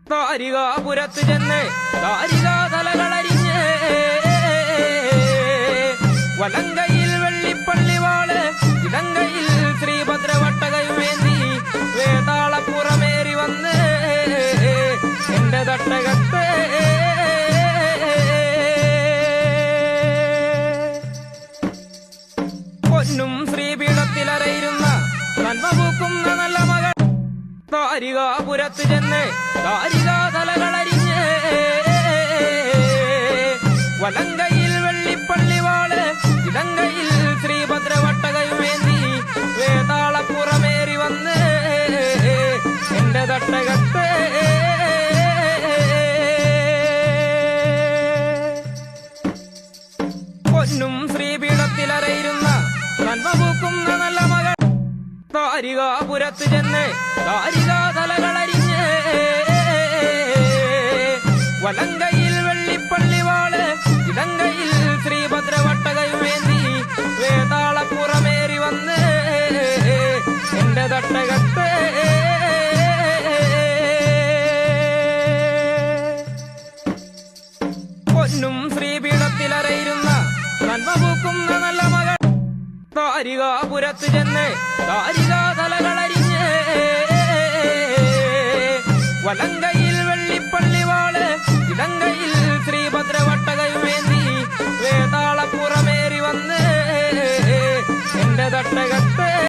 താരികാപുരത്ത് ചെന്ന് താരികാതലകളരിഞ്ഞ് വലങ്കയിൽ വെള്ളിപ്പള്ളിവാള് ഇടങ്കയിൽ ശ്രീഭദ്രവട്ടകയുമേന്തി വേതാളപ്പുറമേറി വന്ന് എന്റെ തട്ടകത്ത് പൊന്നും ശ്രീപീഠത്തിലറയിരുന്ന നന്മപൂക്കുന്ന നല്ല മകൾ താരികാപുരത്ത് ചെന്ന് താരികാതലകളരിഞ്ഞ് വലങ്കയിൽ വെള്ളിപ്പള്ളിവാള് ഇടങ്കയിൽ ശ്രീഭദ്രവട്ടകയുമേന്തി വേതാളപ്പുറമേറി വന്ന് എന്റെ തട്ടകത്ത് പൊന്നും ശ്രീപീഠത്തിലറയിരുന്ന നന്മപൂക്കുന്ന നല്ല മകൾ താരികാപുരത്ത് ചെന്ന് താരികാതലകളരിഞ്ഞ് വലങ്കയിൽ വെള്ളിപ്പള്ളിവാള് ഇടങ്കയിൽ ശ്രീഭദ്രവട്ടകയുമേന്തി വേതാളപ്പുറമേറി വന്ന് എന്റെ തട്ടകത്ത് പൊന്നും ശ്രീപീഠത്തിലറയിരുന്ന നന്മപൂക്കുന്ന നല്ല മകൾ താരികാപുരത്ത് ചെന്ന് താരികാതലകളരിഞ്ഞ് വലങ്കയിൽ